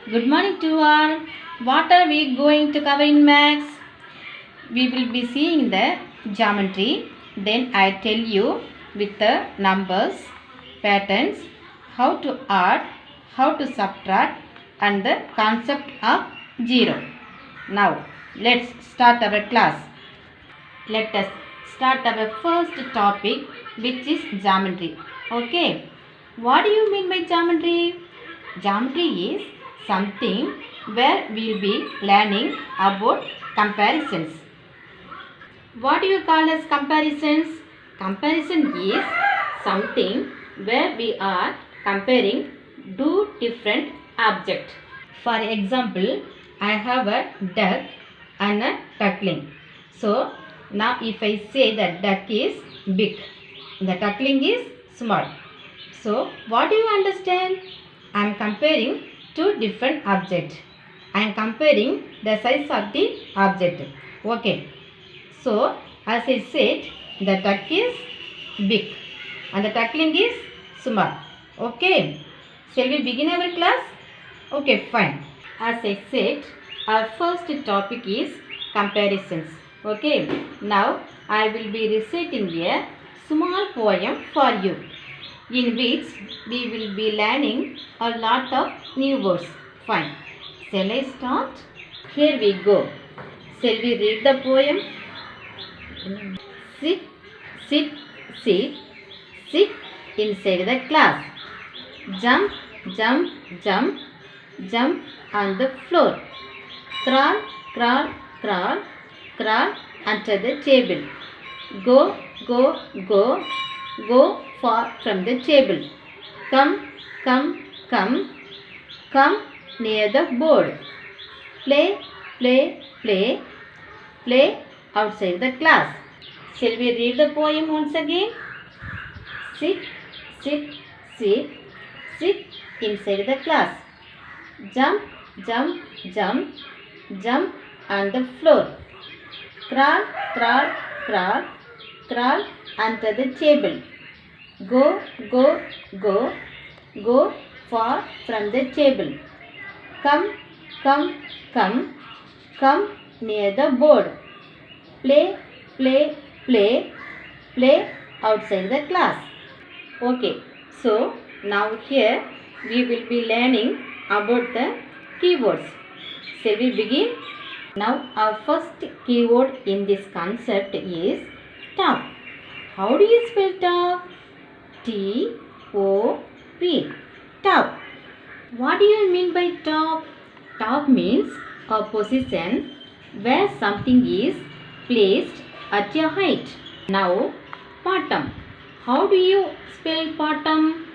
Good morning to all. What are we going to cover in maths? We will be seeing the geometry. Then I tell you with the numbers, patterns, how to add, how to subtract and the concept of zero. Now let's start our class. Let us start our first topic, which is geometry. Okay. What do you mean by geometry? Geometry is something where we will be learning about comparisons. What do you call as comparisons? Comparison is something where we are comparing two different objects. For example, I have a duck and a duckling. So, now if I say that duck is big, the duckling is small. So, what do you understand? I am comparing two different objects. I am comparing the size of the object. Okay. So, as I said, the duck is big and the duckling is small. Okay. Shall we begin our class? Okay, fine. As I said, our first topic is comparisons. Okay. Now, I will be reciting a small poem for you, in which we will be learning a lot of new words. Fine. Shall I start? Here we go. Shall we read the poem? Sit, sit, sit, sit inside the class. Jump, jump, jump, jump on the floor. Crawl, crawl, crawl, crawl under the table. Go, go, go, go far from the table. Come, come, come, come near the board. Play, play, play, play outside the class. Shall we read the poem once again? Sit, sit, sit, sit inside the class. Jump, jump, jump, jump on the floor. Crawl, crawl, crawl, crawl under the table. Go, go, go, go far from the table. Come, come, come, come near the board. Play, play, play, play outside the class. Okay, so now here we will be learning about the keywords. Shall we begin? Now our first keyword in this concept is top. How do you spell top? T-O-P. Top. What do you mean by top? Top means a position where something is placed at a height. Now, bottom. How do you spell bottom?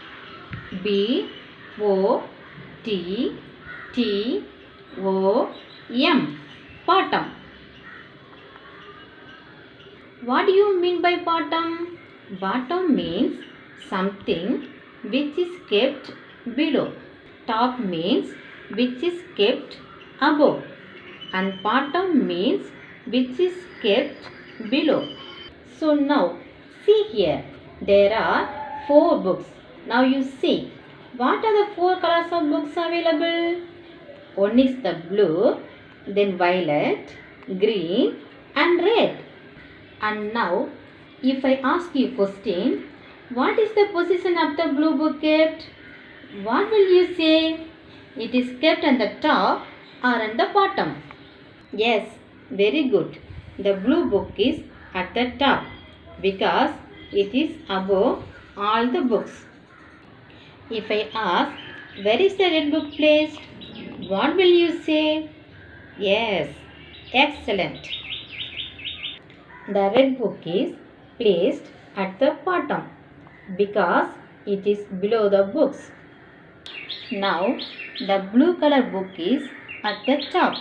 B-O-T-T-O-M. Bottom. What do you mean by bottom? Bottom means something which is kept below. Top means which is kept above. And bottom means which is kept below. So now, see here. There are 4 books. Now you see. What are the 4 colors of books available? One is the blue, then violet, green and red. And now, if I ask you a question, what is the position of the blue book kept? What will you say? It is kept on the top or on the bottom? Yes, very good. The blue book is at the top because it is above all the books. If I ask, where is the red book placed? What will you say? Yes, excellent. The red book is placed at the bottom because it is below the books. Now, the blue color book is at the top.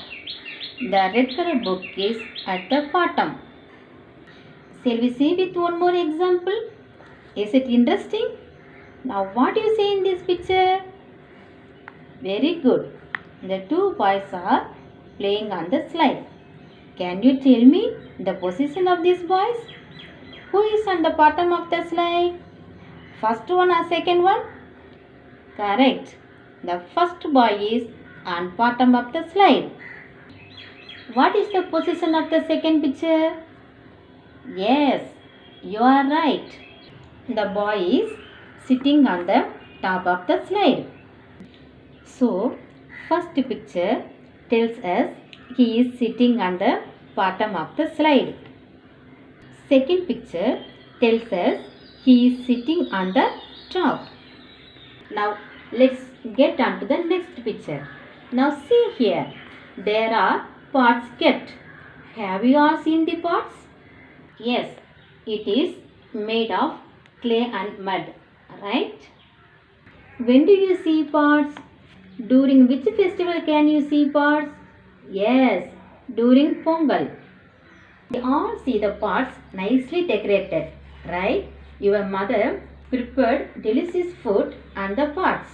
The red color book is at the bottom. Shall we see with one more example? Is it interesting? Now, what do you see in this picture? Very good. The 2 boys are playing on the slide. Can you tell me the position of these boys? Who is on the bottom of the slide? First one or second one? Correct. The first boy is and bottom of the slide. What is the position of the second picture? Yes, you are right. The boy is sitting on the top of the slide. So, first picture tells us he is sitting on the bottom of the slide. Second picture tells us he is sitting on the top. Now, let's get on to the next picture. Now, see here. There are pots kept. Have you all seen the pots? Yes, it is made of clay and mud, right? When do you see pots? During which festival can you see pots? Yes, during Pongal. We all see the pots nicely decorated, right? Your mother prepared delicious food on the pots.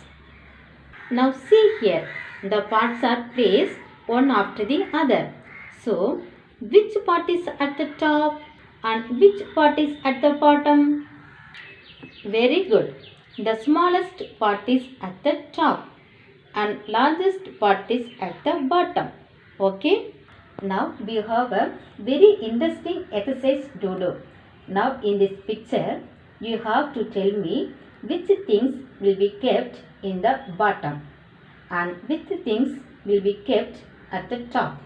Now see here, the pots are placed one after the other. So, which pot is at the top and which pot is at the bottom? Very good. The smallest pot is at the top and largest pot is at the bottom. Okay? Now we have a very interesting exercise to do. Now in this picture, you have to tell me which things will be kept in the bottom and which things will be kept at the top.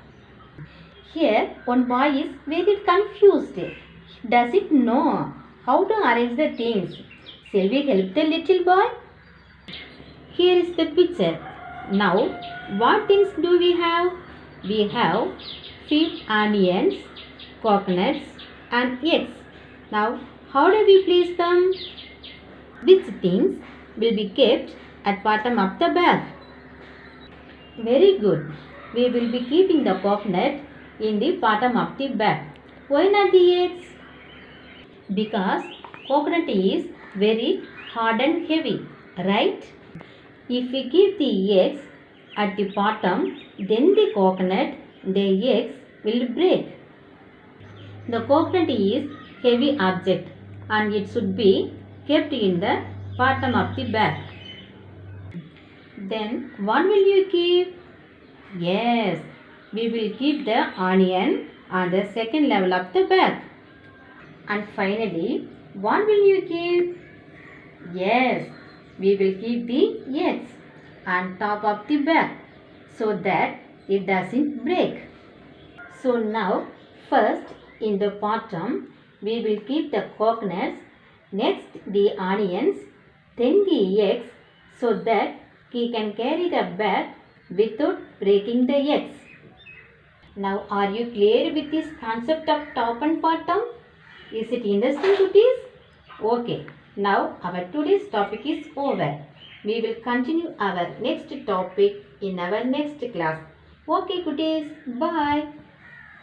Here one boy is very confused. Does it know how to arrange the things? Shall we help the little boy? Here is the picture. Now what things do we have? We have few onions, coconuts and eggs. Now how do we place them? Which things will be kept at bottom of the bag? Very good. We will be keeping the coconut in the bottom of the bag. Why not the eggs? Because coconut is very hard and heavy, right? If we keep the eggs at the bottom, then the coconut, the eggs will break. The coconut is heavy object and it should be kept in the bottom of the bag. Then what will you keep? Yes, we will keep the onion on the second level of the bag. And finally, what will you keep? Yes, we will keep the eggs on top of the bag so that it doesn't break. So now, first in the bottom, we will keep the coconuts, next the onions, then the eggs so that he can carry the bag without breaking the eggs. Now, are you clear with this concept of top and bottom? Is it interesting, cuties? Okay, now our today's topic is over. We will continue our next topic in our next class. Okay, cuties, bye.